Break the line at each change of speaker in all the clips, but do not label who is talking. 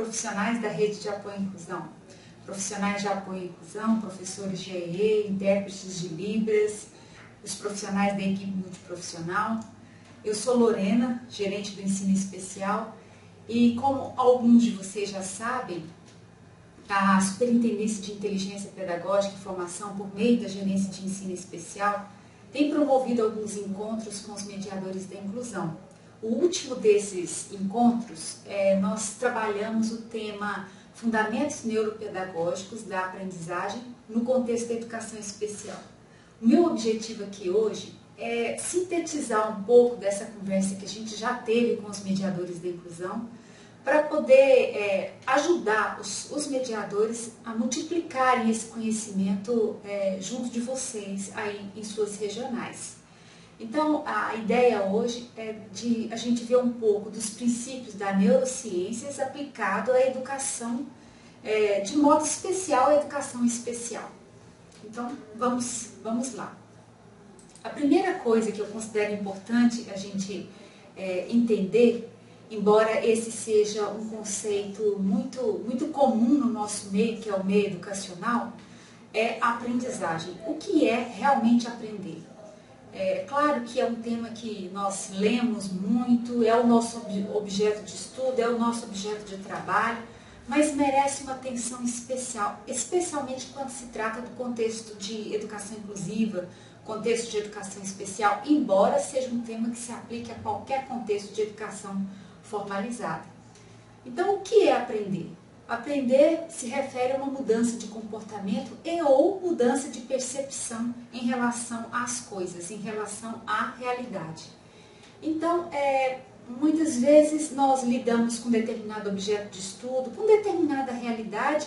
profissionais da rede de apoio à inclusão, profissionais de apoio à inclusão, professores de EE, intérpretes de Libras, os profissionais da equipe multiprofissional. Eu sou Lorena, gerente do ensino especial, e como alguns de vocês já sabem, a Superintendência de Inteligência Pedagógica e Formação, por meio da Gerência de Ensino Especial, tem promovido alguns encontros com os mediadores da inclusão. O último desses encontros, nós trabalhamos o tema Fundamentos Neuropedagógicos da Aprendizagem no contexto da educação especial. O meu objetivo aqui hoje é sintetizar um pouco dessa conversa que a gente já teve com os mediadores da inclusão, para poder ajudar os mediadores a multiplicarem esse conhecimento junto de vocês aí em suas regionais. Então, a ideia hoje é de a gente ver um pouco dos princípios da neurociências aplicado à educação, de modo especial, à educação especial. Então, vamos lá. A primeira coisa que eu considero importante a gente entender, embora esse seja um conceito muito comum no nosso meio, que é o meio educacional, é a aprendizagem. O que é realmente aprender? É claro que é um tema que nós lemos muito, é o nosso objeto de estudo, é o nosso objeto de trabalho, mas merece uma atenção especial, especialmente quando se trata do contexto de educação inclusiva, contexto de educação especial, embora seja um tema que se aplique a qualquer contexto de educação formalizada. Então, o que é aprender? Aprender se refere a uma mudança de comportamento e ou mudança de percepção em relação às coisas, em relação à realidade. Então, muitas vezes nós lidamos com determinado objeto de estudo, com determinada realidade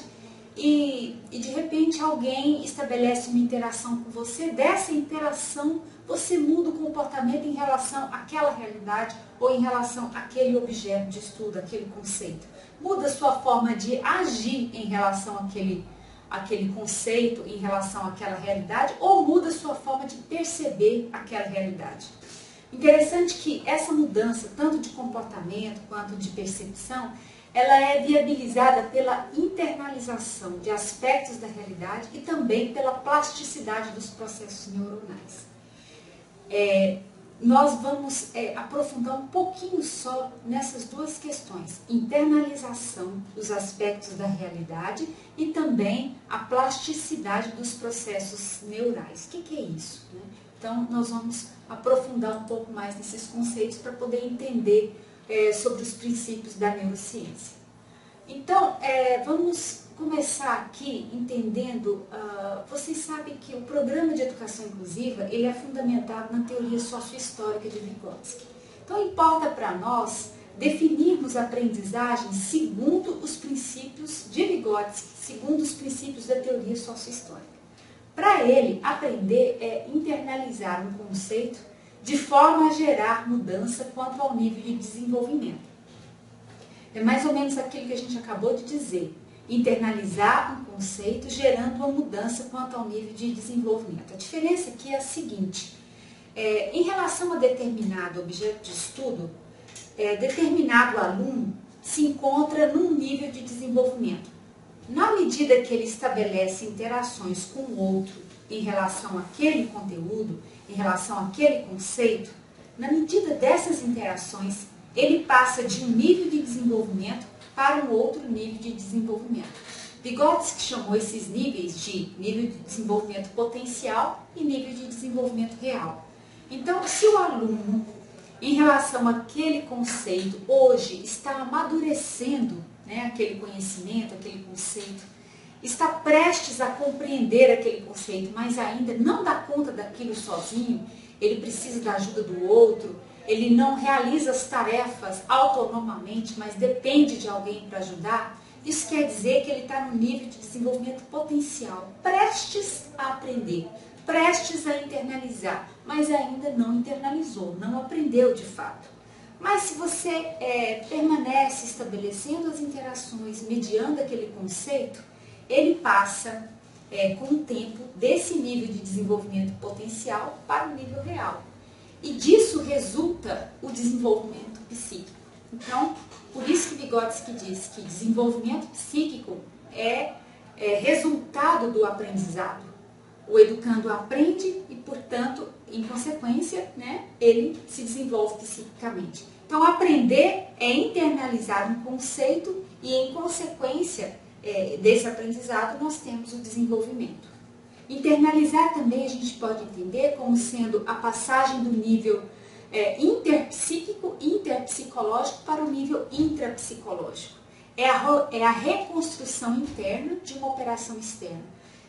e de repente alguém estabelece uma interação com você, dessa interação você muda o comportamento em relação àquela realidade ou em relação àquele objeto de estudo, àquele conceito. Muda a sua forma de agir em relação àquele conceito, em relação àquela realidade, ou muda a sua forma de perceber aquela realidade. Interessante que essa mudança, tanto de comportamento quanto de percepção, ela é viabilizada pela internalização de aspectos da realidade e também pela plasticidade dos processos neuronais. Nós vamos aprofundar um pouquinho só nessas duas questões, internalização dos aspectos da realidade e também a plasticidade dos processos neurais. O que é isso, né? Então, nós vamos aprofundar um pouco mais nesses conceitos para poder entender sobre os princípios da neurociência. Então, vamos começar aqui entendendo, vocês sabem que o programa de educação inclusiva ele é fundamentado na teoria sociohistórica de Vygotsky. Então, importa para nós definirmos a aprendizagem segundo os princípios de Vygotsky, segundo os princípios da teoria sociohistórica. Para ele, aprender é internalizar um conceito de forma a gerar mudança quanto ao nível de desenvolvimento. É mais ou menos aquilo que a gente acabou de dizer. Internalizar um conceito gerando uma mudança quanto ao nível de desenvolvimento. A diferença aqui é a seguinte, em relação a determinado objeto de estudo, determinado aluno se encontra num nível de desenvolvimento. Na medida que ele estabelece interações com o outro em relação àquele conteúdo, em relação àquele conceito, na medida dessas interações, ele passa de um nível de desenvolvimento para um outro nível de desenvolvimento. Vygotsky chamou esses níveis de nível de desenvolvimento potencial e nível de desenvolvimento real. Então, se o aluno, em relação àquele conceito, hoje está amadurecendo, né, aquele conhecimento, aquele conceito, está prestes a compreender aquele conceito, mas ainda não dá conta daquilo sozinho, ele precisa da ajuda do outro, ele não realiza as tarefas autonomamente, mas depende de alguém para ajudar, isso quer dizer que ele está no nível de desenvolvimento potencial, prestes a aprender, prestes a internalizar, mas ainda não internalizou, não aprendeu de fato. Mas se você permanece estabelecendo as interações, mediando aquele conceito, ele passa, com o tempo, desse nível de desenvolvimento potencial para o nível real. E disso resulta o desenvolvimento psíquico. Então, Por isso que Vygotsky diz que desenvolvimento psíquico é resultado do aprendizado. O educando aprende e, portanto, em consequência, né, ele se desenvolve psiquicamente. Então, aprender é internalizar um conceito e, em consequência desse aprendizado, nós temos o desenvolvimento. Internalizar também a gente pode entender como sendo a passagem do nível interpsíquico, interpsicológico para o nível intrapsicológico. É a reconstrução interna de uma operação externa.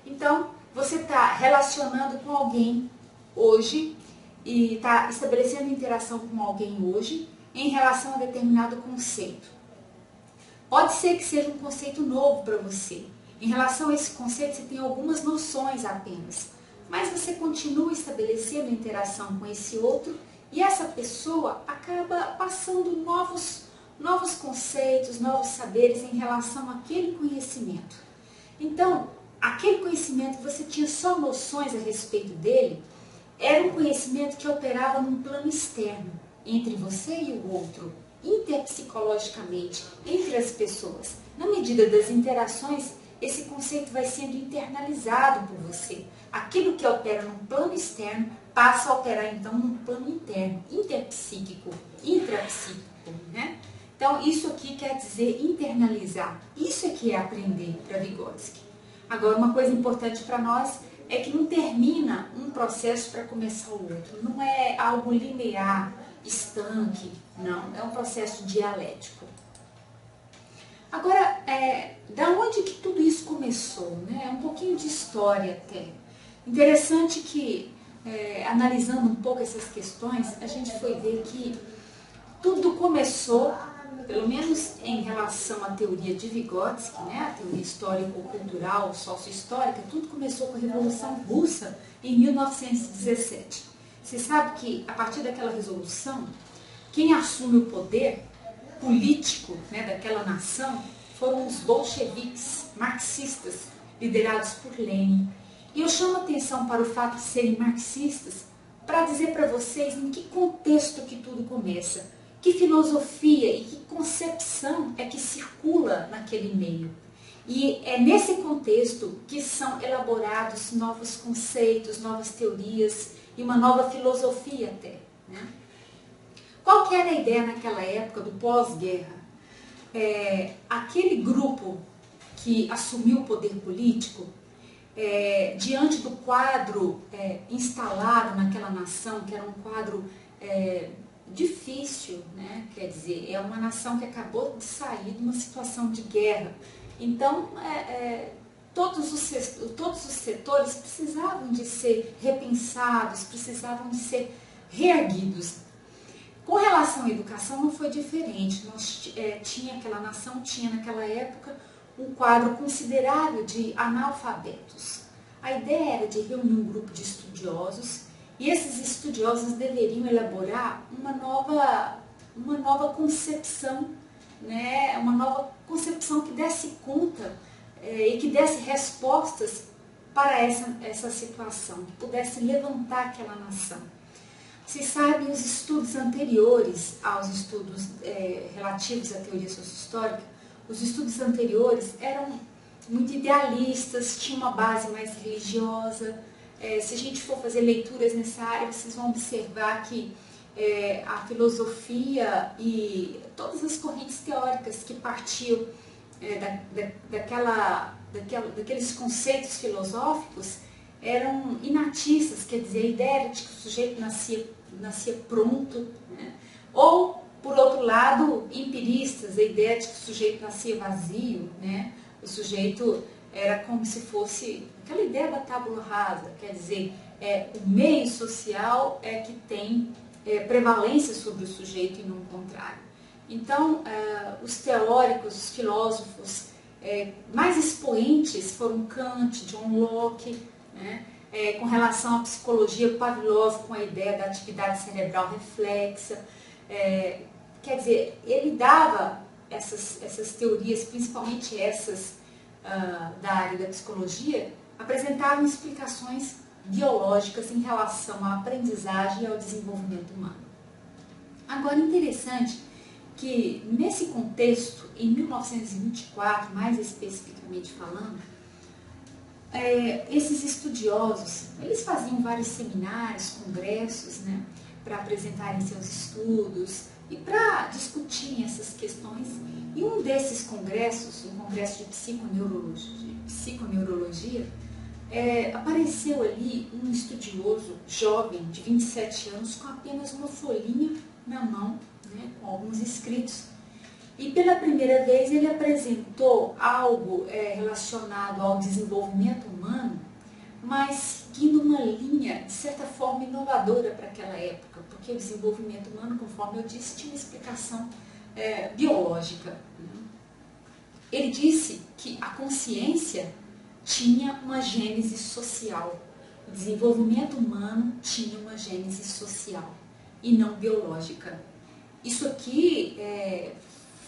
Então, você está relacionando com alguém hoje e está estabelecendo interação com alguém hoje em relação a determinado conceito. Pode ser que seja um conceito novo para você. Em relação a esse conceito, você tem algumas noções apenas, mas você continua estabelecendo interação com esse outro e essa pessoa acaba passando novos conceitos, novos saberes em relação àquele conhecimento. Então, aquele conhecimento que você tinha só noções a respeito dele, era um conhecimento que operava num plano externo, entre você e o outro, interpsicologicamente, entre as pessoas. Na medida das interações, esse conceito vai sendo internalizado por você. Aquilo que opera num plano externo passa a operar então num plano interno, interpsíquico, intrapsíquico, né? Então, isso aqui quer dizer internalizar. Isso é que é aprender para Vygotsky. Agora, uma coisa importante para nós é que não termina um processo para começar o outro. Não é algo linear, estanque, não. É um processo dialético. Agora, da onde que tudo isso começou? Né? É um pouquinho de história até. Interessante que, analisando um pouco essas questões, a gente foi ver que tudo começou, pelo menos em relação à teoria de Vygotsky, né, a teoria histórico-cultural, sócio-histórica, tudo começou com a Revolução Russa em 1917. Você sabe que, a partir daquela resolução, quem assume o poder político, né, daquela nação foram os bolcheviques, marxistas, liderados por Lenin. E eu chamo a atenção para o fato de serem marxistas para dizer para vocês em que contexto que tudo começa. Que filosofia e que concepção é que circula naquele meio. E é nesse contexto que são elaborados novos conceitos, novas teorias e uma nova filosofia até. Né? Qual que era a ideia naquela época do pós-guerra? Aquele grupo que assumiu o poder político, diante do quadro instalado naquela nação, que era um quadro difícil, né? Quer dizer, é uma nação que acabou de sair de uma situação de guerra. Então, todos os setores precisavam de ser repensados, precisavam de ser reerguidos. Com relação à educação não foi diferente. Aquela nação tinha naquela época um quadro considerável de analfabetos. A ideia era de reunir um grupo de estudiosos e esses estudiosos deveriam elaborar uma nova concepção, né? Uma nova concepção que desse conta e que desse respostas para essa situação, que pudesse levantar aquela nação. Vocês sabem, os estudos anteriores aos estudos relativos à teoria sociohistórica, os estudos anteriores eram muito idealistas, tinham uma base mais religiosa. Se a gente for fazer leituras nessa área, vocês vão observar que a filosofia e todas as correntes teóricas que partiam daqueles conceitos filosóficos eram inatistas, quer dizer, a ideia era de que o sujeito nascia pronto, né? Ou, por outro lado, empiristas, a ideia de que o sujeito nascia vazio, né? O sujeito era como se fosse aquela ideia da tábula rasa, quer dizer, o meio social é que tem prevalência sobre o sujeito e não o contrário. Então, os teóricos, os filósofos mais expoentes foram Kant, John Locke, né? Com relação à psicologia, Pavlov com a ideia da atividade cerebral reflexa. Quer dizer, ele dava essas teorias, principalmente essas da área da psicologia, apresentavam explicações biológicas em relação à aprendizagem e ao desenvolvimento humano. Agora, interessante que nesse contexto, em 1924, mais especificamente falando, esses estudiosos, eles faziam vários seminários, congressos, né, para apresentarem seus estudos e para discutirem essas questões. E um desses congressos, um congresso de psiconeurologia, apareceu ali um estudioso jovem de 27 anos com apenas uma folhinha na mão, né, com alguns escritos. E pela primeira vez ele apresentou algo relacionado ao desenvolvimento humano, mas seguindo uma linha, de certa forma, inovadora para aquela época, porque o desenvolvimento humano, conforme eu disse, tinha uma explicação biológica. Ele disse que a consciência tinha uma gênese social. O desenvolvimento humano tinha uma gênese social e não biológica. Isso aqui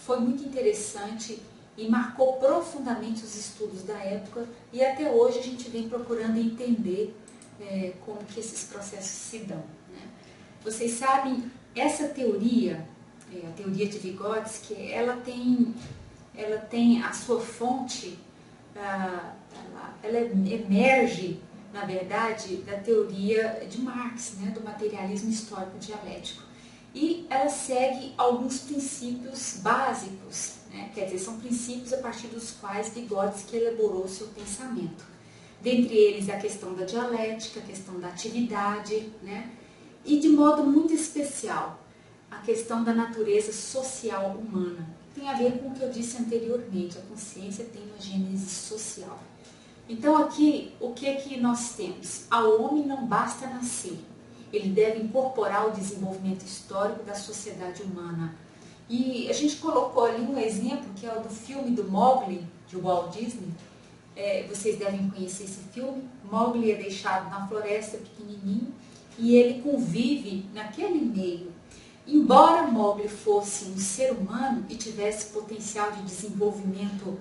foi muito interessante e marcou profundamente os estudos da época, e até hoje a gente vem procurando entender como que esses processos se dão, né? Vocês sabem, essa teoria, a teoria de Vygotsky, ela tem a sua fonte, ela emerge, na verdade, da teoria de Marx, né, do materialismo histórico dialético. E ela segue alguns princípios básicos, né? Quer dizer, são princípios a partir dos quais Vygotsky elaborou seu pensamento. Dentre eles a questão da dialética, a questão da atividade, né? E de modo muito especial, a questão da natureza social humana. Tem a ver com o que eu disse anteriormente, a consciência tem uma gênese social. Então aqui, o que é que nós temos? Ao homem não basta nascer. Ele deve incorporar o desenvolvimento histórico da sociedade humana. E a gente colocou ali um exemplo, que é o do filme do Mowgli, de Walt Disney. Vocês devem conhecer esse filme. Mowgli é deixado na floresta pequenininho e ele convive naquele meio. Embora Mowgli fosse um ser humano e tivesse potencial de desenvolvimento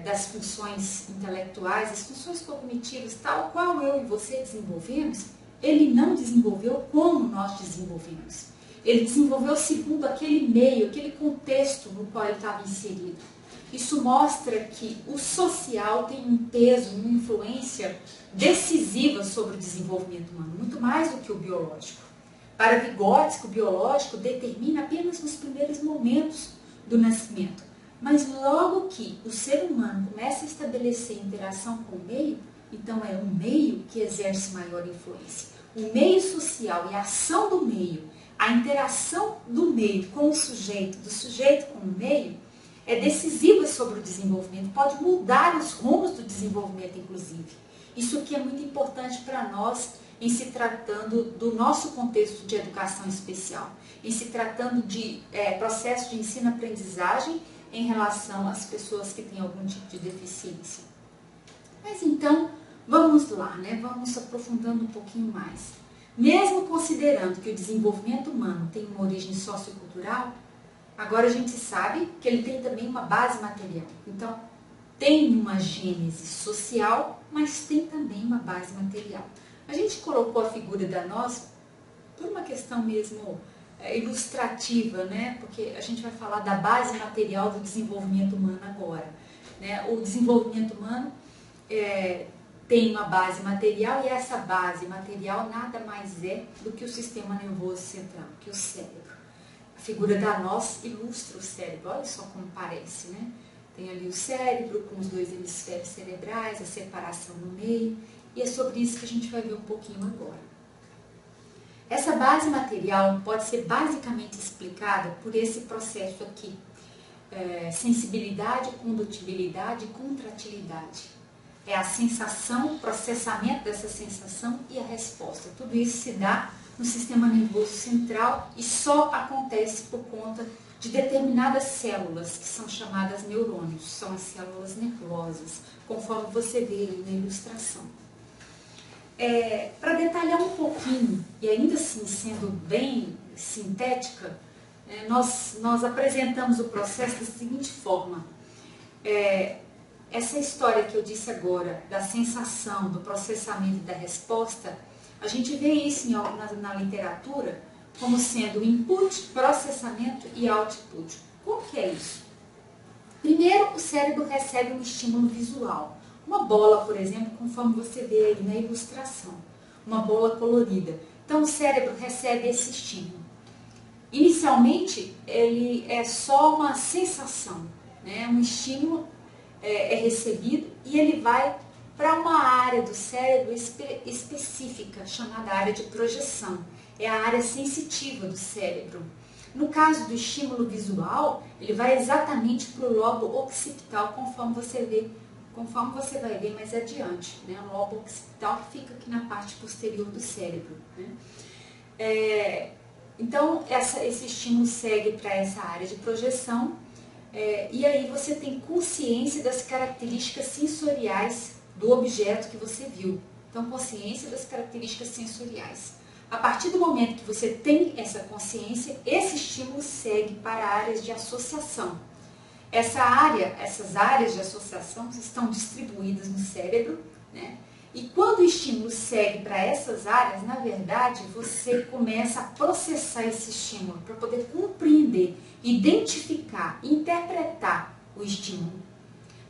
das funções intelectuais, as funções cognitivas, tal qual eu e você desenvolvemos, ele não desenvolveu como nós desenvolvemos. Ele desenvolveu segundo aquele meio, aquele contexto no qual ele estava inserido. Isso mostra que o social tem um peso, uma influência decisiva sobre o desenvolvimento humano, muito mais do que o biológico. Para Vygotsky, o biológico determina apenas nos primeiros momentos do nascimento. Mas logo que o ser humano começa a estabelecer interação com o meio, então é o meio que exerce maior influência. O meio social e a ação do meio, a interação do meio com o sujeito, do sujeito com o meio, é decisiva sobre o desenvolvimento, pode mudar os rumos do desenvolvimento, inclusive. Isso aqui é muito importante para nós em se tratando do nosso contexto de educação especial, em se tratando de processo de ensino-aprendizagem em relação às pessoas que têm algum tipo de deficiência. Mas então, vamos lá, né? Vamos aprofundando um pouquinho mais. Mesmo considerando que o desenvolvimento humano tem uma origem sociocultural, agora a gente sabe que ele tem também uma base material. Então, tem uma gênese social, mas tem também uma base material. A gente colocou a figura da nossa por uma questão mesmo ilustrativa, né? Porque a gente vai falar da base material do desenvolvimento humano agora, né? O desenvolvimento humano tem uma base material, e essa base material nada mais é do que o sistema nervoso central, que o cérebro. A figura da noz ilustra o cérebro, olha só como parece, né? Tem ali o cérebro com os dois hemisférios cerebrais, a separação no meio, e é sobre isso que a gente vai ver um pouquinho agora. Essa base material pode ser basicamente explicada por esse processo aqui. Sensibilidade, condutibilidade e contratilidade. É a sensação, o processamento dessa sensação e a resposta. Tudo isso se dá no sistema nervoso central e só acontece por conta de determinadas células, que são chamadas neurônios, são as células nervosas, conforme você vê aí na ilustração. Para detalhar um pouquinho, e ainda assim sendo bem sintética, nós apresentamos o processo da seguinte forma. Essa história que eu disse agora, da sensação, do processamento e da resposta, a gente vê isso na literatura como sendo input, processamento e output. Como que é isso? Primeiro, o cérebro recebe um estímulo visual. Uma bola, por exemplo, conforme você vê aí na ilustração. Uma bola colorida. Então, o cérebro recebe esse estímulo. Inicialmente, ele é só uma sensação, né? Um estímulo é recebido e ele vai para uma área do cérebro específica, chamada área de projeção. É a área sensitiva do cérebro. No caso do estímulo visual, ele vai exatamente para o lobo occipital, conforme você vai ver mais adiante, né? O lobo occipital que fica aqui na parte posterior do cérebro, né? Então, esse estímulo segue para essa área de projeção, e aí você tem consciência das características sensoriais do objeto que você viu. Então, consciência das características sensoriais. A partir do momento que você tem essa consciência, esse estímulo segue para áreas de associação. Essas áreas de associação estão distribuídas no cérebro, né? E quando o estímulo segue para essas áreas, na verdade, você começa a processar esse estímulo para poder compreender, identificar, interpretar o estímulo.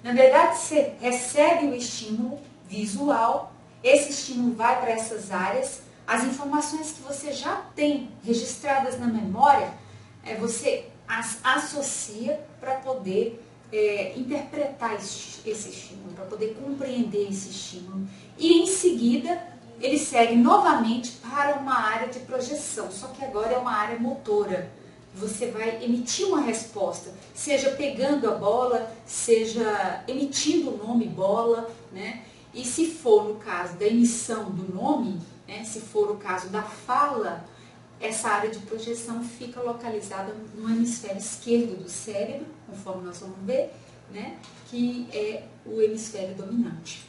Na verdade, você recebe o estímulo visual, esse estímulo vai para essas áreas, as informações que você já tem registradas na memória, você as associa para poder interpretar esse estímulo, para poder compreender esse estímulo. E em seguida, ele segue novamente para uma área de projeção, só que agora é uma área motora. Você vai emitir uma resposta, seja pegando a bola, seja emitindo o nome bola, né? E se for no caso da emissão do nome, né, se for o caso da fala, essa área de projeção fica localizada no hemisfério esquerdo do cérebro, conforme nós vamos ver, né, que é o hemisfério dominante.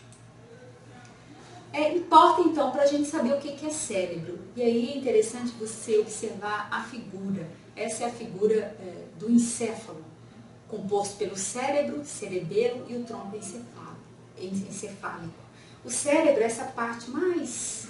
Importa então para a gente saber o que é cérebro. E aí é interessante você observar a figura. Essa é a figura do encéfalo, composto pelo cérebro, cerebelo e o tronco encefálico. O cérebro é essa parte mais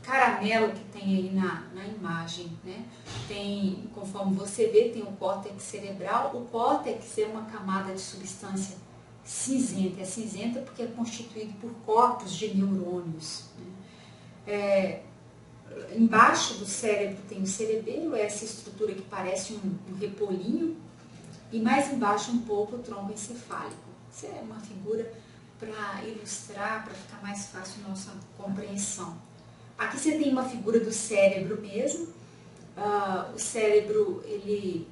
caramelo que tem aí na imagem, né? Tem, conforme você vê, tem o córtex cerebral. O córtex é uma camada de substância cinzenta. É cinzenta porque é constituído por corpos de neurônios, né? Embaixo do cérebro tem o cerebelo, essa estrutura que parece um repolinho, e mais embaixo um pouco o tronco encefálico. Isso é uma figura para ilustrar, para ficar mais fácil a nossa compreensão. Aqui você tem uma figura do cérebro mesmo. O cérebro ele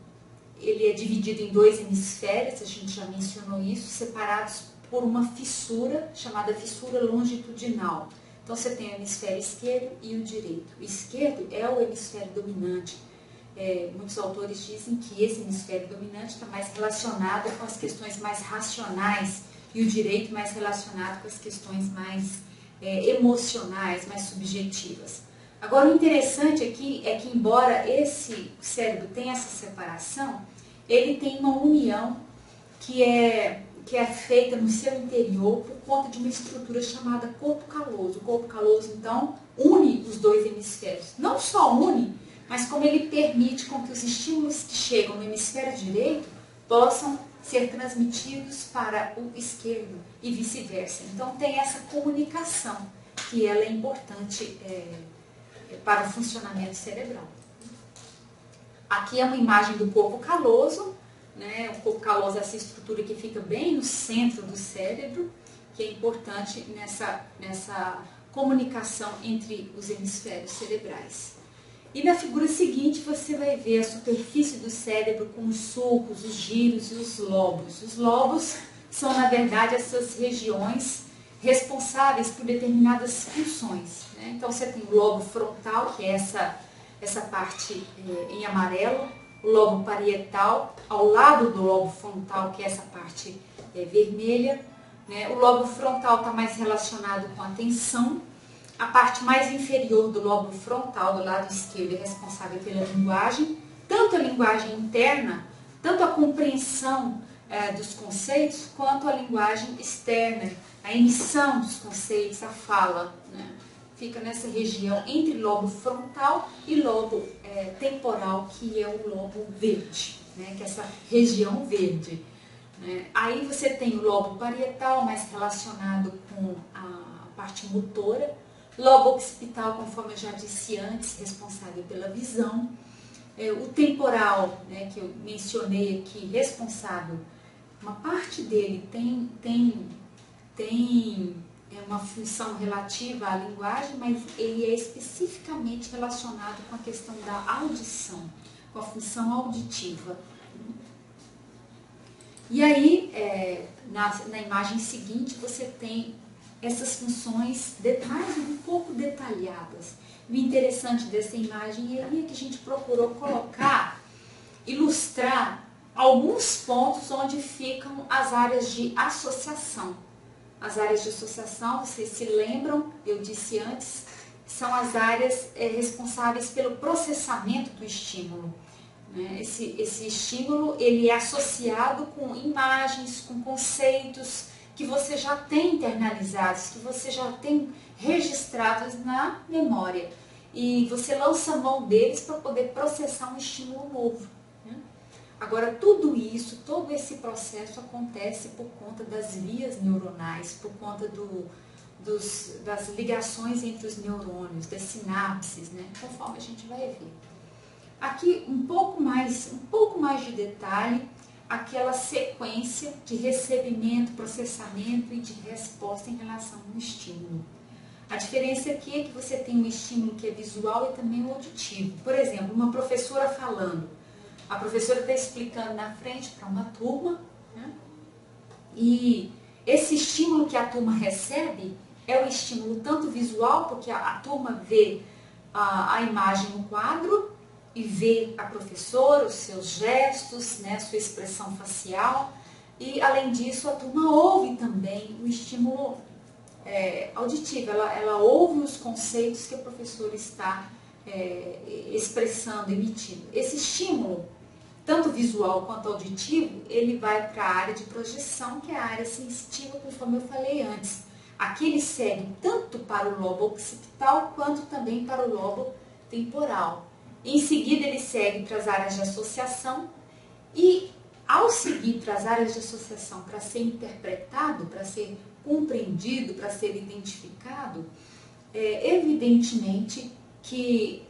é dividido em dois hemisférios, a gente já mencionou isso, separados por uma fissura chamada fissura longitudinal. Então você tem o hemisfério esquerdo e o direito. O esquerdo é o hemisfério dominante. Muitos autores dizem que esse hemisfério dominante está mais relacionado com as questões mais racionais e o direito mais relacionado com as questões mais emocionais, mais subjetivas. Agora, o interessante aqui é que, embora esse cérebro tenha essa separação, ele tem uma união que é feita no seu interior por conta de uma estrutura chamada corpo caloso. O corpo caloso, então, une os dois hemisférios. Não só une, mas como ele permite com que os estímulos que chegam no hemisfério direito possam ser transmitidos para o esquerdo e vice-versa. Então, tem essa comunicação, que ela é importante para o funcionamento cerebral. Aqui é uma imagem do corpo caloso, né? O corpo caloso é essa estrutura que fica bem no centro do cérebro, que é importante nessa comunicação entre os hemisférios cerebrais. E na figura seguinte você vai ver a superfície do cérebro com os sulcos, os giros e os lobos. Os lobos são, na verdade, essas regiões responsáveis por determinadas funções, né? Então você tem o lobo frontal, que é essa parte em amarelo, o lobo parietal, ao lado do lobo frontal, que é essa parte vermelha, né? O lobo frontal está mais relacionado com a atenção. A parte mais inferior do lobo frontal, do lado esquerdo, é responsável pela linguagem, tanto a linguagem interna, tanto a compreensão dos conceitos, quanto a linguagem externa, a emissão dos conceitos, a fala, né? fica nessa região entre lobo frontal e lobo temporal, que é o lobo verde, né? Que é essa região verde. Né? Aí você tem o lobo parietal, mais relacionado com a parte motora, lobo occipital, conforme eu já disse antes, responsável pela visão, o temporal, né, que eu mencionei aqui, responsável, uma parte dele tem uma função relativa à linguagem, mas ele é especificamente relacionado com a questão da audição, com a função auditiva. E aí, na imagem seguinte, você tem essas funções mais um pouco detalhadas. O interessante dessa imagem é que a gente procurou colocar, ilustrar alguns pontos onde ficam as áreas de associação. As áreas de associação, vocês se lembram, eu disse antes, são as áreas responsáveis pelo processamento do estímulo. Esse estímulo ele é associado com imagens, com conceitos que você já tem internalizados, que você já tem registrados na memória. E você lança mão deles para poder processar um estímulo novo. Agora, tudo isso, todo esse processo acontece por conta das vias neuronais, por conta das ligações entre os neurônios, das sinapses, né? Conforme a gente vai ver. Aqui, um pouco mais de detalhe, aquela sequência de recebimento, processamento e de resposta em relação ao estímulo. A diferença aqui é que você tem um estímulo que é visual e também o auditivo. Por exemplo, uma professora falando. A professora está explicando na frente para uma turma, né? E esse estímulo que a turma recebe é o estímulo tanto visual, porque a turma vê a imagem no quadro e vê a professora, os seus gestos, né, sua expressão facial, e além disso a turma ouve também o estímulo auditivo, ela ouve os conceitos que a professora está expressando, emitindo. Esse estímulo, tanto visual quanto auditivo, ele vai para a área de projeção, que é a área sensitiva, conforme eu falei antes. Aqui ele segue tanto para o lobo occipital, quanto também para o lobo temporal. Em seguida, ele segue para as áreas de associação e, ao seguir para as áreas de associação, para ser interpretado, para ser compreendido, para ser identificado, evidentemente que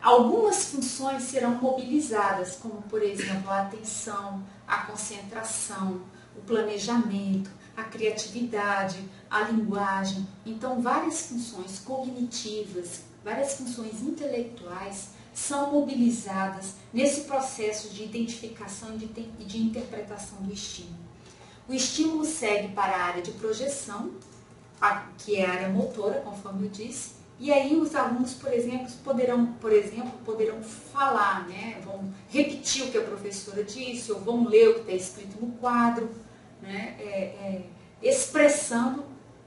algumas funções serão mobilizadas, como, por exemplo, a atenção, a concentração, o planejamento, a criatividade, a linguagem. Então, várias funções cognitivas, várias funções intelectuais são mobilizadas nesse processo de identificação e de interpretação do estímulo. O estímulo segue para a área de projeção, que é a área motora, conforme eu disse, e aí os alunos, por exemplo, poderão falar, né? Vão repetir o que a professora disse, ou vão ler o que está escrito no quadro, né? Expressando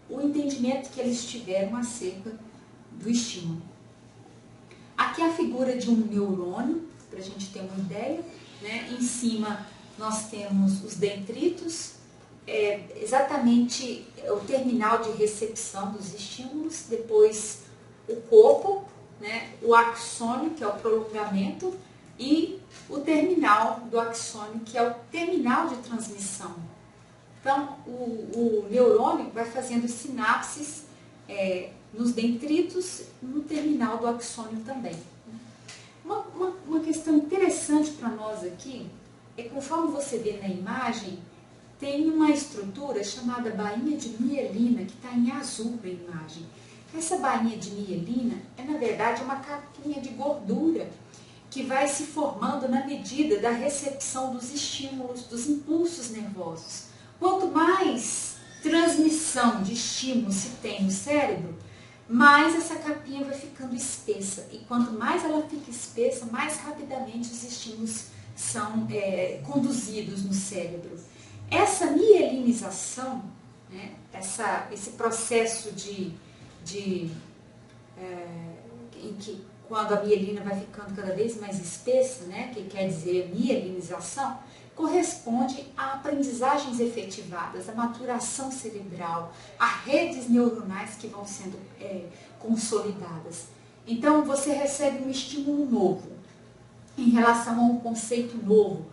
o entendimento que eles tiveram acerca do estímulo. Aqui é a figura de um neurônio, para a gente ter uma ideia, né? Em cima nós temos os dendritos, exatamente o terminal de recepção dos estímulos, depois o corpo, né? O axônio, que é o prolongamento, e o terminal do axônio, que é o terminal de transmissão. Então, o neurônio vai fazendo sinapses nos dendritos e no terminal do axônio também. Uma questão interessante para nós aqui é que, conforme você vê na imagem, tem uma estrutura chamada bainha de mielina, que está em azul na imagem. Essa bainha de mielina é, na verdade, uma capinha de gordura que vai se formando na medida da recepção dos estímulos, dos impulsos nervosos. Quanto mais transmissão de estímulos se tem no cérebro, mais essa capinha vai ficando espessa. E quanto mais ela fica espessa, mais rapidamente os estímulos são conduzidos no cérebro. Essa mielinização, né, esse processo em que quando a mielina vai ficando cada vez mais espessa, né, que quer dizer mielinização, corresponde a aprendizagens efetivadas, a maturação cerebral, a redes neuronais que vão sendo consolidadas. Então, você recebe um estímulo novo, em relação a um conceito novo,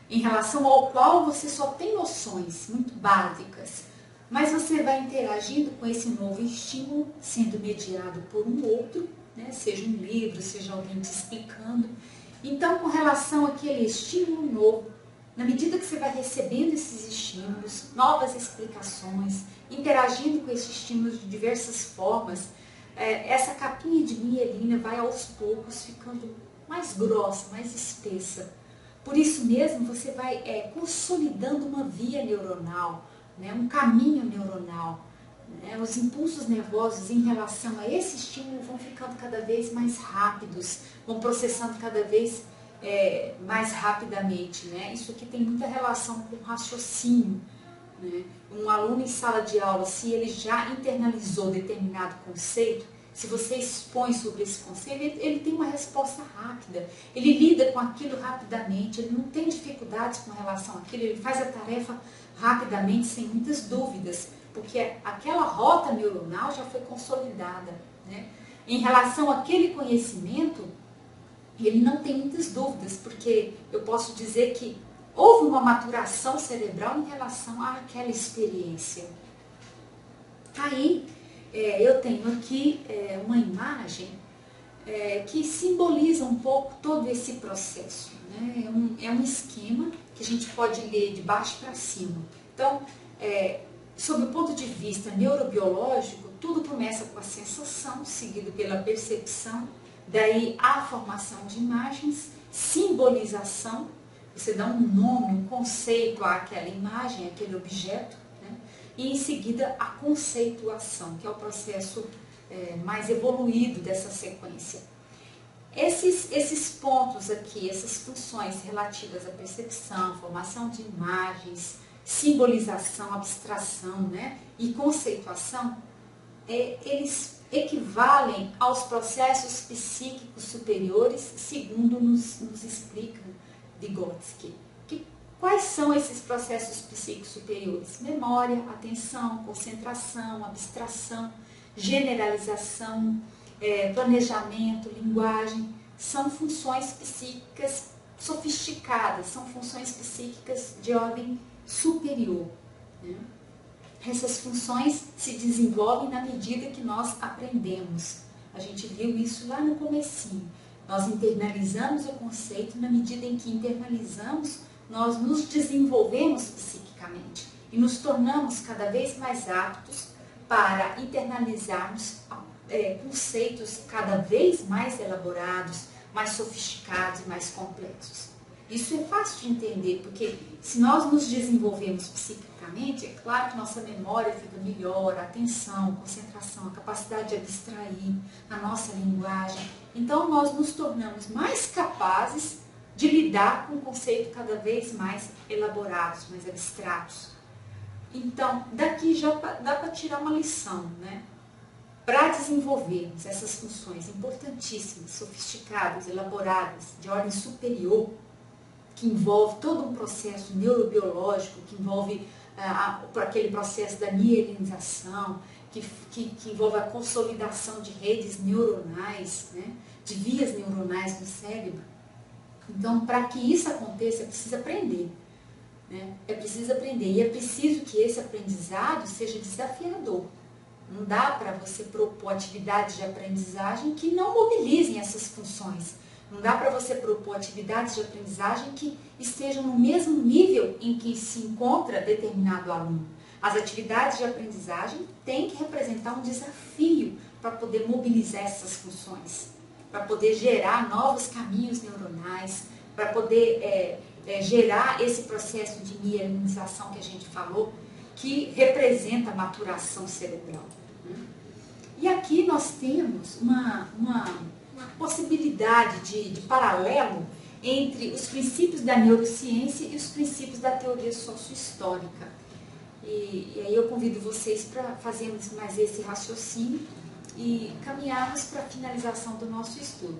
em relação ao qual você só tem noções muito básicas, mas você vai interagindo com esse novo estímulo, sendo mediado por um outro, né? Seja um livro, seja alguém te explicando. Então, com relação àquele estímulo novo, na medida que você vai recebendo esses estímulos, novas explicações, interagindo com esses estímulos de diversas formas, essa capinha de mielina vai aos poucos ficando mais grossa, mais espessa. Por isso mesmo, você vai consolidando uma via neuronal, né, um caminho neuronal. Né? Os impulsos nervosos em relação a esse estímulo vão ficando cada vez mais rápidos, vão processando cada vez mais rapidamente. Né? Isso aqui tem muita relação com raciocínio. Né? Um aluno em sala de aula, se ele já internalizou determinado conceito, se você expõe sobre esse conceito, ele tem uma resposta rápida, ele lida com aquilo rapidamente, ele não tem dificuldades com relação àquilo, ele faz a tarefa rapidamente, sem muitas dúvidas, porque aquela rota neuronal já foi consolidada. Né? Em relação àquele conhecimento, ele não tem muitas dúvidas, porque eu posso dizer que houve uma maturação cerebral em relação àquela experiência. Aí, eu tenho aqui uma imagem que simboliza um pouco todo esse processo. Né? É um esquema que a gente pode ler de baixo para cima. Então, sob o ponto de vista neurobiológico, tudo começa com a sensação, seguido pela percepção, daí a formação de imagens, simbolização, você dá um nome, um conceito àquela imagem, àquele objeto, né? E em seguida a conceituação, que é o processo mais evoluído dessa sequência. Esses pontos aqui, essas funções relativas à percepção, formação de imagens, simbolização, abstração, né? E conceituação, eles equivalem aos processos psíquicos superiores, segundo nos explica Vygotsky. Quais são esses processos psíquicos superiores? Memória, atenção, concentração, abstração, generalização, planejamento, linguagem. São funções psíquicas sofisticadas, são funções psíquicas de ordem superior. Né? Essas funções se desenvolvem na medida que nós aprendemos. A gente viu isso lá no comecinho. Nós internalizamos o conceito, na medida em que internalizamos, nós nos desenvolvemos psiquicamente e nos tornamos cada vez mais aptos para internalizarmos conceitos cada vez mais elaborados, mais sofisticados e mais complexos. Isso é fácil de entender, porque se nós nos desenvolvemos psiquicamente, é claro que nossa memória fica melhor, a atenção, a concentração, a capacidade de abstrair, a nossa linguagem. Então, nós nos tornamos mais capazes de lidar com um conceito cada vez mais elaborados, mais abstratos. Então, daqui já dá para tirar uma lição, né? Para desenvolvermos essas funções importantíssimas, sofisticadas, elaboradas, de ordem superior, que envolve todo um processo neurobiológico, que envolve aquele processo da mielinização, que envolve a consolidação de redes neuronais, né, de vias neuronais no cérebro. Então, para que isso aconteça, é preciso aprender. Né? É preciso aprender. E é preciso que esse aprendizado seja desafiador. Não dá para você propor atividades de aprendizagem que não mobilizem essas funções. Não dá para você propor atividades de aprendizagem que estejam no mesmo nível em que se encontra determinado aluno. As atividades de aprendizagem têm que representar um desafio para poder mobilizar essas funções, para poder gerar novos caminhos neuronais, para poder gerar esse processo de mielinização que a gente falou, que representa a maturação cerebral. E aqui nós temos uma possibilidade de paralelo entre os princípios da neurociência e os princípios da teoria sociohistórica. E aí eu convido vocês para fazermos mais esse raciocínio e caminharmos para a finalização do nosso estudo.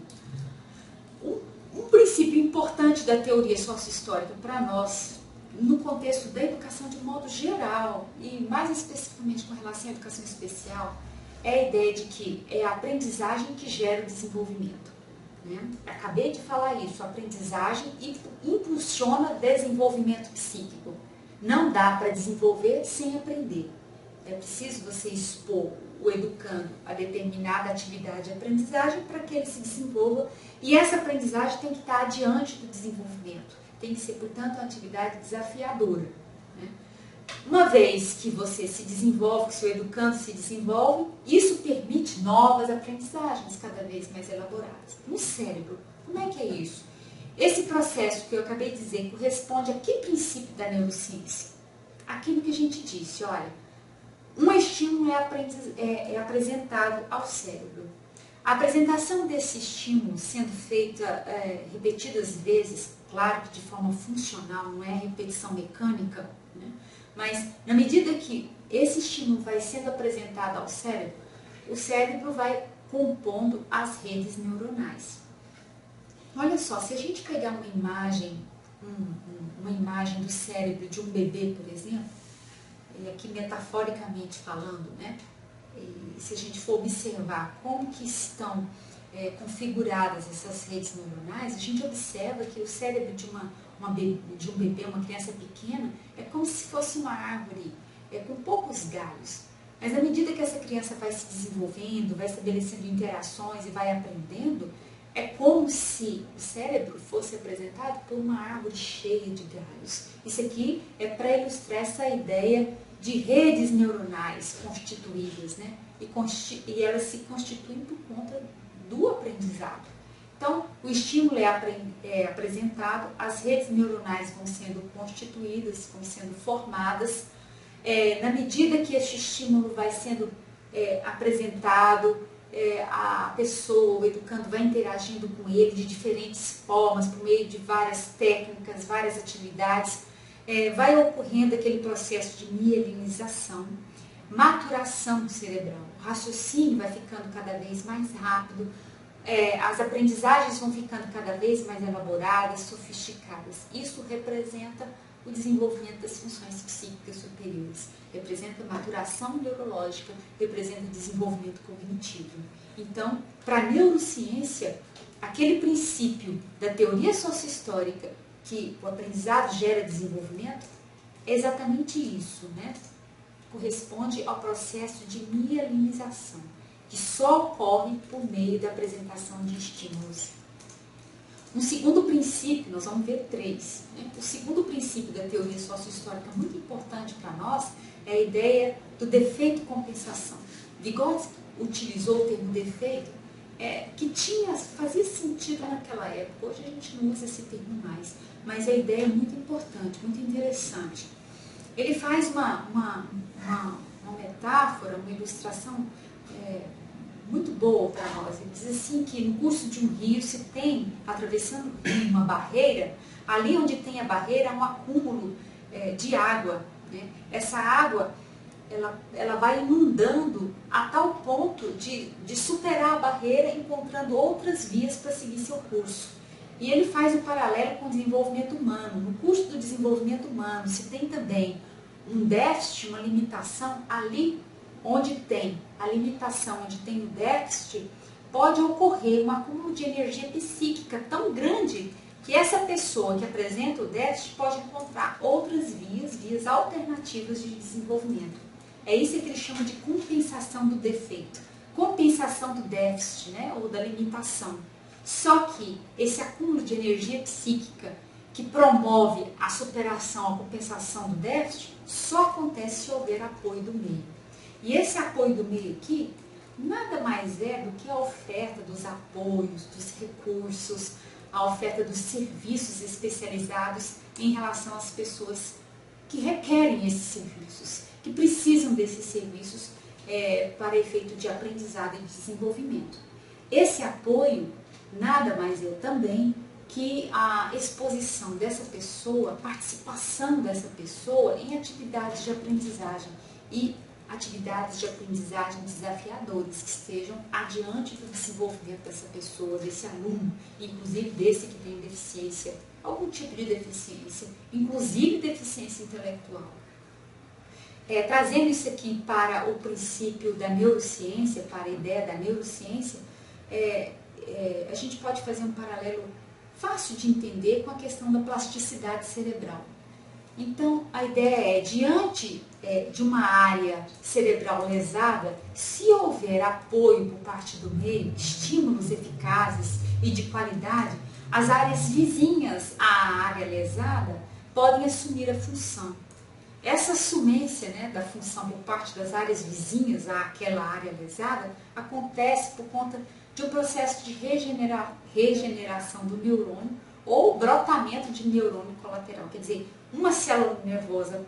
Um princípio importante da teoria sociohistórica para nós, no contexto da educação de modo geral, e mais especificamente com relação à educação especial, é a ideia de que é a aprendizagem que gera o desenvolvimento. Né? Acabei de falar isso, a aprendizagem impulsiona desenvolvimento psíquico. Não dá para desenvolver sem aprender. É preciso você expor o educando a determinada atividade de aprendizagem para que ele se desenvolva, e essa aprendizagem tem que estar adiante do desenvolvimento. Tem que ser, portanto, uma atividade desafiadora. Né? Uma vez que você se desenvolve, que o seu educando se desenvolve, isso permite novas aprendizagens cada vez mais elaboradas. No cérebro, como é que é isso? Esse processo que eu acabei de dizer corresponde a que princípio da neurociência? Aquilo que a gente disse, olha, um estímulo é apresentado ao cérebro. A apresentação desse estímulo sendo feita repetidas vezes, claro que de forma funcional, não é repetição mecânica, né? Mas na medida que esse estímulo vai sendo apresentado ao cérebro, o cérebro vai compondo as redes neuronais. Olha só, se a gente pegar uma imagem do cérebro de um bebê, por exemplo, e aqui metaforicamente falando, né? E se a gente for observar como que estão configuradas essas redes neuronais, a gente observa que o cérebro de um bebê, uma criança pequena, é como se fosse uma árvore com poucos galhos. Mas à medida que essa criança vai se desenvolvendo, vai estabelecendo interações e vai aprendendo, é como se o cérebro fosse apresentado por uma árvore cheia de galhos. Isso aqui é para ilustrar essa ideia de redes neuronais constituídas, né? E elas se constituem por conta do aprendizado. Então, o estímulo é apresentado, as redes neuronais vão sendo constituídas, vão sendo formadas. Na medida que este estímulo vai sendo apresentado, a pessoa, o educando, vai interagindo com ele de diferentes formas, por meio de várias técnicas, várias atividades. Vai ocorrendo aquele processo de mielinização, maturação cerebral. O raciocínio vai ficando cada vez mais rápido, as aprendizagens vão ficando cada vez mais elaboradas, sofisticadas. Isso representa o desenvolvimento das funções psíquicas superiores, representa a maturação neurológica, representa o desenvolvimento cognitivo. Então, para a neurociência, aquele princípio da teoria sociohistórica, que o aprendizado gera desenvolvimento, é exatamente isso, né? Corresponde ao processo de mielinização, que só ocorre por meio da apresentação de estímulos. Um segundo princípio, nós vamos ver 3. Né? O segundo princípio da teoria sociohistórica, muito importante para nós, é a ideia do defeito-compensação. Vygotsky utilizou o termo defeito, que fazia sentido naquela época. Hoje a gente não usa esse termo mais, mas a ideia é muito importante, muito interessante. Ele faz uma metáfora, uma ilustração muito boa para nós. Ele diz assim que no curso de um rio se tem, atravessando uma barreira, ali onde tem a barreira há um acúmulo de água. Né? Essa água ela vai inundando a tal ponto de superar a barreira, encontrando outras vias para seguir seu curso. E ele faz o paralelo com o desenvolvimento humano. No curso do desenvolvimento humano se tem também um déficit, uma limitação ali onde tem a limitação, onde tem o déficit, pode ocorrer um acúmulo de energia psíquica tão grande que essa pessoa que apresenta o déficit pode encontrar outras vias alternativas de desenvolvimento. É isso que ele chama de compensação do defeito, compensação do déficit, né, ou da limitação. Só que esse acúmulo de energia psíquica que promove a superação, a compensação do déficit, só acontece se houver apoio do meio. E esse apoio do meio aqui, nada mais é do que a oferta dos apoios, dos recursos, a oferta dos serviços especializados em relação às pessoas que requerem esses serviços, que precisam desses serviços para efeito de aprendizado e desenvolvimento. Esse apoio nada mais é também que a exposição dessa pessoa, a participação dessa pessoa em atividades de aprendizagem e atividades de aprendizagem desafiadores, que estejam adiante do desenvolvimento dessa pessoa, desse aluno, inclusive desse que tem deficiência, algum tipo de deficiência, inclusive deficiência intelectual. Trazendo isso aqui para o princípio da neurociência, para a ideia da neurociência, a gente pode fazer um paralelo fácil de entender com a questão da plasticidade cerebral. Então, a ideia é, diante de uma área cerebral lesada, se houver apoio por parte do meio, estímulos eficazes e de qualidade, as áreas vizinhas à área lesada podem assumir a função. Essa assumência, né, da função por parte das áreas vizinhas àquela área lesada acontece por conta de um processo de regeneração do neurônio ou brotamento de neurônio colateral. Quer dizer, uma célula nervosa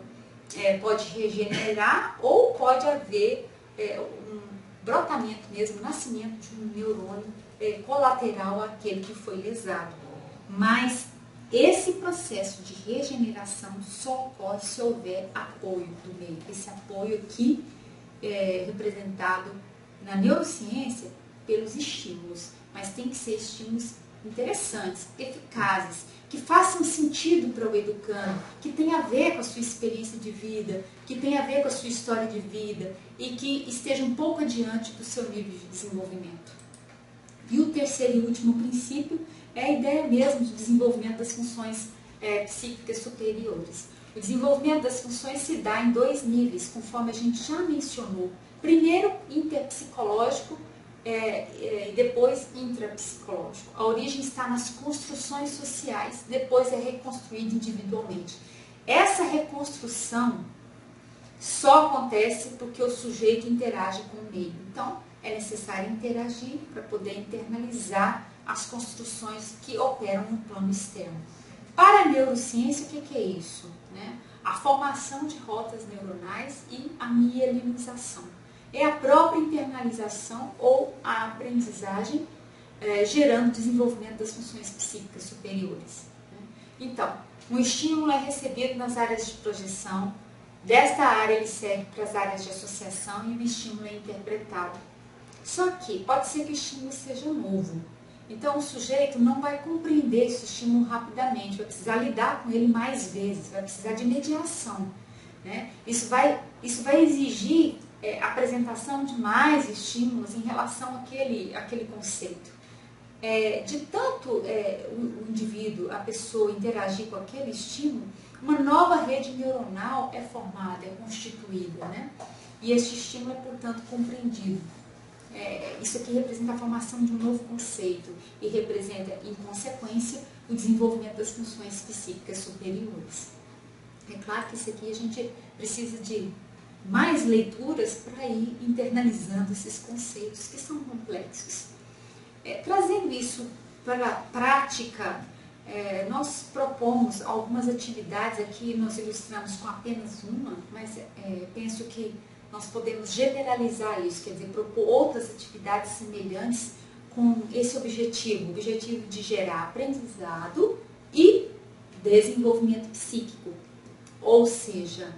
pode regenerar ou pode haver um brotamento mesmo, nascimento de um neurônio colateral àquele que foi lesado. Mas esse processo de regeneração só ocorre se houver apoio do meio. Esse apoio aqui é representado na neurociência pelos estímulos, mas tem que ser estímulos interessantes, eficazes, que façam sentido para o educando, que tenha a ver com a sua experiência de vida, que tenha a ver com a sua história de vida e que esteja um pouco adiante do seu nível de desenvolvimento. E o terceiro e último princípio é a ideia mesmo de desenvolvimento das funções psíquicas superiores. O desenvolvimento das funções se dá em dois níveis, conforme a gente já mencionou. Primeiro, interpsicológico e depois intrapsicológico. A origem está nas construções sociais, depois é reconstruída individualmente. Essa reconstrução só acontece porque o sujeito interage com o meio. Então, é necessário interagir para poder internalizar as construções que operam no plano externo. Para a neurociência, o que é isso? A formação de rotas neuronais e a mielinização. É a própria internalização ou a aprendizagem gerando desenvolvimento das funções psíquicas superiores. Então, um estímulo é recebido nas áreas de projeção, desta área ele segue para as áreas de associação e o estímulo é interpretado. Só que pode ser que o estímulo seja novo. Então, o sujeito não vai compreender esse estímulo rapidamente, vai precisar lidar com ele mais vezes, vai precisar de mediação. Isso vai exigir apresentação de mais estímulos em relação àquele conceito. De tanto o indivíduo, a pessoa interagir com aquele estímulo, uma nova rede neuronal é formada, é constituída, e esse estímulo é, portanto, compreendido. Isso aqui representa a formação de um novo conceito e representa, em consequência, o desenvolvimento das funções psíquicas superiores. É claro que isso aqui a gente precisa de mais leituras para ir internalizando esses conceitos que são complexos. Trazendo isso para a prática, nós propomos algumas atividades aqui, nós ilustramos com apenas uma, mas penso que nós podemos generalizar isso, quer dizer, propor outras atividades semelhantes com esse objetivo, o objetivo de gerar aprendizado e desenvolvimento psíquico. Ou seja,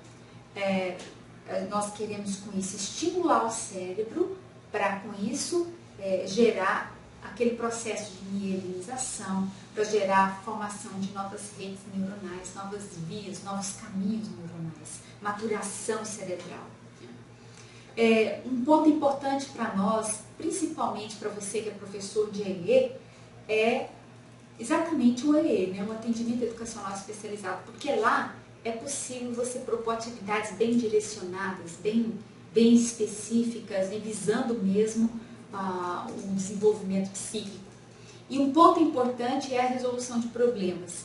nós queremos com isso estimular o cérebro para com isso gerar aquele processo de mielinização, para gerar a formação de novas redes neuronais, novas vias, novos caminhos neuronais, maturação cerebral. Um ponto importante para nós, principalmente para você que é professor de EE, é exatamente o EE, o atendimento educacional especializado, porque lá é possível você propor atividades bem direcionadas, bem específicas e visando mesmo o desenvolvimento psíquico. E um ponto importante é a resolução de problemas.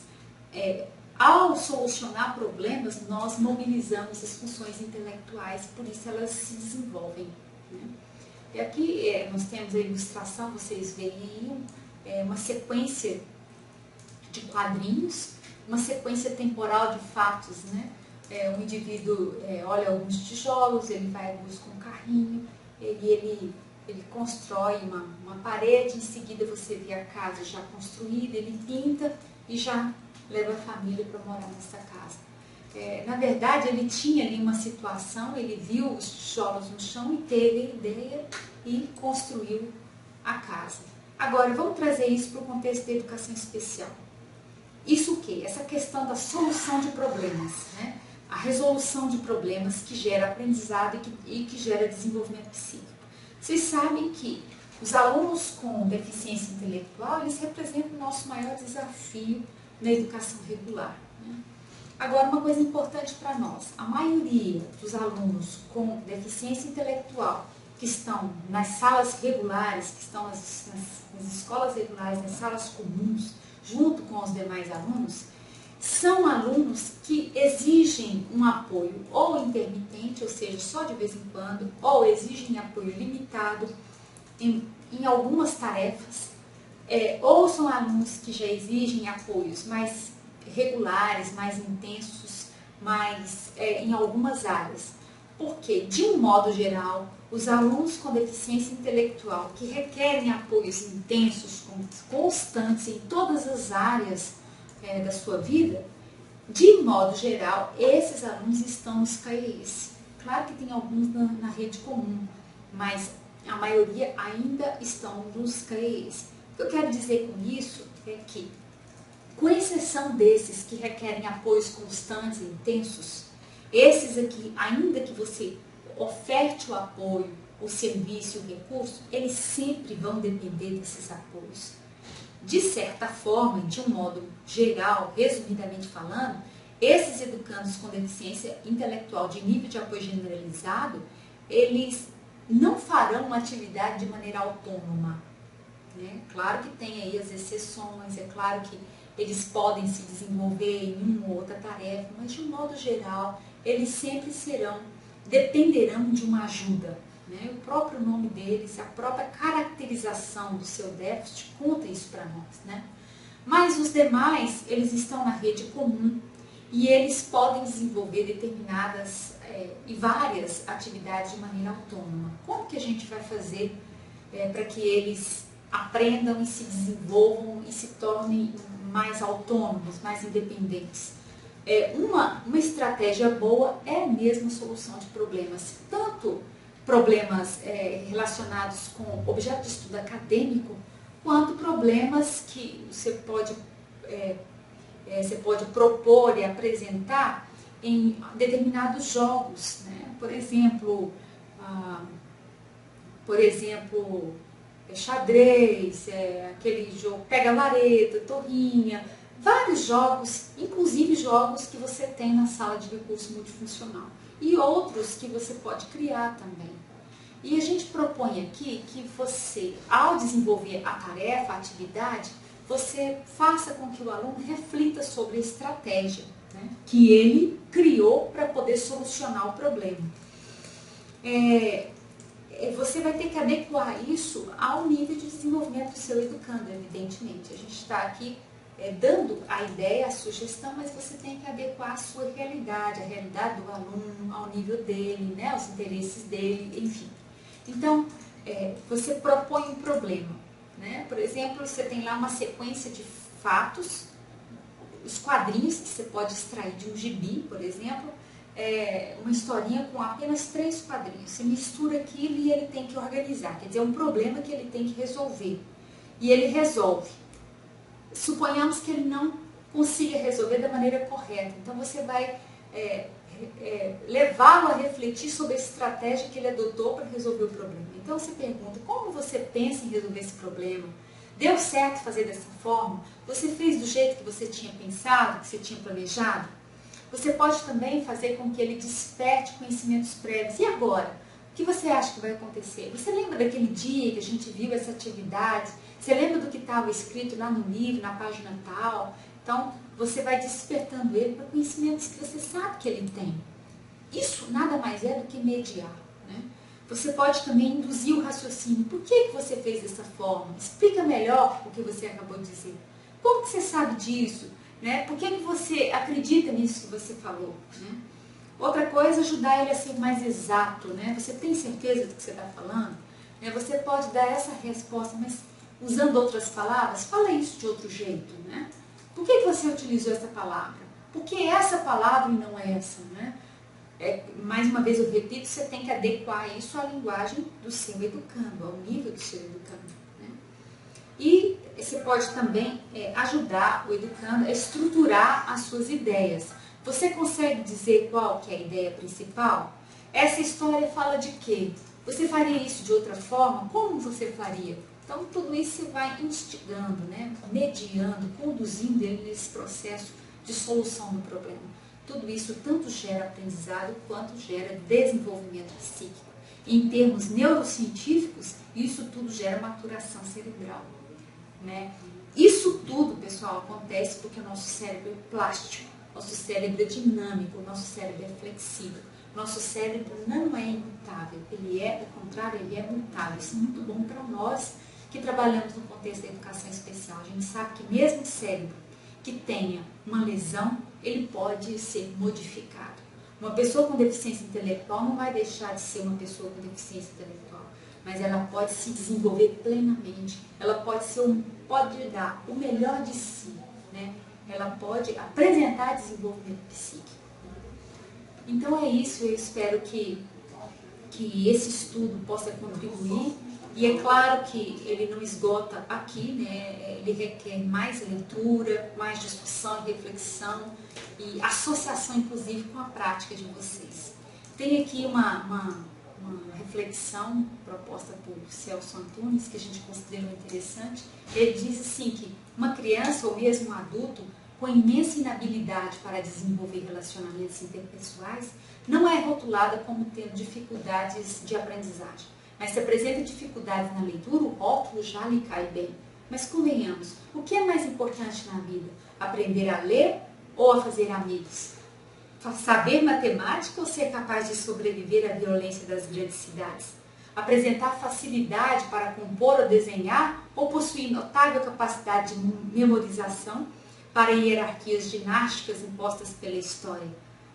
Ao solucionar problemas, nós mobilizamos as funções intelectuais, por isso elas se desenvolvem. E aqui nós temos a ilustração, vocês veem uma sequência de quadrinhos, uma sequência temporal de fatos. O indivíduo olha alguns tijolos, ele vai buscar um carrinho, ele constrói uma parede, em seguida você vê a casa já construída, ele pinta e já leva a família para morar nessa casa. na verdade, ele tinha ali uma situação, ele viu os tijolos no chão e teve a ideia e construiu a casa. Agora, vamos trazer isso para o contexto da educação especial. Isso o quê? Essa questão da solução de problemas, né? A resolução de problemas que gera aprendizado e que gera desenvolvimento psíquico. Vocês sabem que os alunos com deficiência intelectual, eles representam o nosso maior desafio na educação regular, né? Agora, uma coisa importante para nós, a maioria dos alunos com deficiência intelectual que estão nas salas regulares, que estão nas escolas regulares, nas salas comuns, junto com os demais alunos, são alunos que exigem um apoio ou intermitente, ou seja, só de vez em quando, ou exigem apoio limitado em algumas tarefas, ou são alunos que já exigem apoios mais regulares, mais intensos, mais em algumas áreas. Porque, de um modo geral, os alunos com deficiência intelectual que requerem apoios intensos, constantes em todas as áreas da sua vida, de modo geral, esses alunos estão nos CAES. Claro que tem alguns na rede comum, mas a maioria ainda estão nos CAES. O que eu quero dizer com isso é que, com exceção desses que requerem apoios constantes e intensos, esses aqui, ainda que você oferte o apoio, o serviço e o recurso, eles sempre vão depender desses apoios. De certa forma, de um modo geral, resumidamente falando, esses educandos com deficiência intelectual de nível de apoio generalizado, eles não farão uma atividade de maneira autônoma, né? Claro que tem aí as exceções, é claro que eles podem se desenvolver em uma ou outra tarefa, mas de um modo geral, eles sempre dependerão de uma ajuda, né? O próprio nome deles, a própria caracterização do seu déficit conta isso para nós, né? Mas os demais, eles estão na rede comum e eles podem desenvolver determinadas e várias atividades de maneira autônoma. Como que a gente vai fazer para que eles aprendam e se desenvolvam e se tornem mais autônomos, mais independentes? Uma estratégia boa é mesmo a solução de problemas, tanto problemas relacionados com objeto de estudo acadêmico, quanto problemas que você pode propor e apresentar em determinados jogos, né? Por exemplo, xadrez, aquele jogo pega-vareta, torrinha, vários jogos, inclusive jogos que você tem na sala de recurso multifuncional e outros que você pode criar também. E a gente propõe aqui que você, ao desenvolver a tarefa, a atividade, você faça com que o aluno reflita sobre a estratégia, né, que ele criou para poder solucionar o problema. Você vai ter que adequar isso ao nível de desenvolvimento do seu educando, evidentemente. A gente está aqui dando a ideia, a sugestão, mas você tem que adequar a sua realidade, a realidade do aluno, ao nível dele, né, aos interesses dele, enfim. Então, você propõe um problema, né? Por exemplo, você tem lá uma sequência de fatos, os quadrinhos que você pode extrair de um gibi, por exemplo, uma historinha com apenas 3 quadrinhos. Você mistura aquilo e ele tem que organizar, quer dizer, é um problema que ele tem que resolver. E ele resolve. Suponhamos que ele não consiga resolver da maneira correta, então você vai levá-lo a refletir sobre a estratégia que ele adotou para resolver o problema. Então você pergunta, como você pensa em resolver esse problema? Deu certo fazer dessa forma? Você fez do jeito que você tinha pensado, que você tinha planejado? Você pode também fazer com que ele desperte conhecimentos prévios. E agora? O que você acha que vai acontecer? Você lembra daquele dia que a gente viu essa atividade? Você lembra do que estava escrito lá no livro, na página tal? Então, você vai despertando ele para conhecimentos que você sabe que ele tem. Isso nada mais é do que mediar, né? Você pode também induzir o raciocínio. Por que você fez dessa forma? Explica melhor o que você acabou de dizer. Como que você sabe disso? Né? Por que você acredita nisso que você falou? Né? Outra coisa, ajudar ele a ser mais exato. Né? Você tem certeza do que você está falando? Né? Você pode dar essa resposta, mas usando outras palavras, fala isso de outro jeito. Né? Por que você utilizou essa palavra? Por que essa palavra e não essa, né? Mais uma vez eu repito, você tem que adequar isso à linguagem do seu educando, ao nível do seu educando. Né? E você pode também ajudar o educando a estruturar as suas ideias. Você consegue dizer qual que é a ideia principal? Essa história fala de quê? Você faria isso de outra forma? Como você faria? Então, tudo isso você vai instigando, né? Mediando, conduzindo ele nesse processo de solução do problema. Tudo isso tanto gera aprendizado quanto gera desenvolvimento psíquico. Em termos neurocientíficos, isso tudo gera maturação cerebral. Né? Isso tudo, pessoal, acontece porque o nosso cérebro é plástico, nosso cérebro é dinâmico, o nosso cérebro é flexível. Nosso cérebro não é imutável, ele é, ao contrário, ele é mutável. Isso é muito bom para nós que trabalhamos no contexto da educação especial. A gente sabe que mesmo o cérebro que tenha uma lesão, ele pode ser modificado. Uma pessoa com deficiência intelectual não vai deixar de ser uma pessoa com deficiência intelectual, mas ela pode se desenvolver plenamente, ela pode dar o melhor de si, né? Ela pode apresentar desenvolvimento psíquico. Então é isso, eu espero que esse estudo possa contribuir. E é claro que ele não esgota aqui, né? Ele requer mais leitura, mais discussão e reflexão e associação, inclusive, com a prática de vocês. Tem aqui uma reflexão proposta por Celso Antunes, que a gente considerou interessante. Ele diz assim que uma criança ou mesmo um adulto com imensa inabilidade para desenvolver relacionamentos interpessoais não é rotulada como tendo dificuldades de aprendizagem. Mas se apresenta dificuldades na leitura, o rótulo já lhe cai bem. Mas convenhamos, o que é mais importante na vida? Aprender a ler ou a fazer amigos? Saber matemática ou ser capaz de sobreviver à violência das grandes cidades? Apresentar facilidade para compor ou desenhar ou possuir notável capacidade de memorização para hierarquias dinásticas impostas pela história?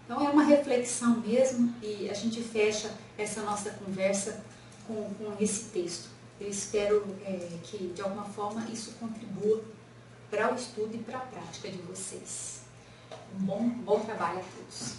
Então é uma reflexão mesmo e a gente fecha essa nossa conversa com esse texto. Eu espero que, de alguma forma, isso contribua para o estudo e para a prática de vocês. Um bom trabalho a todos.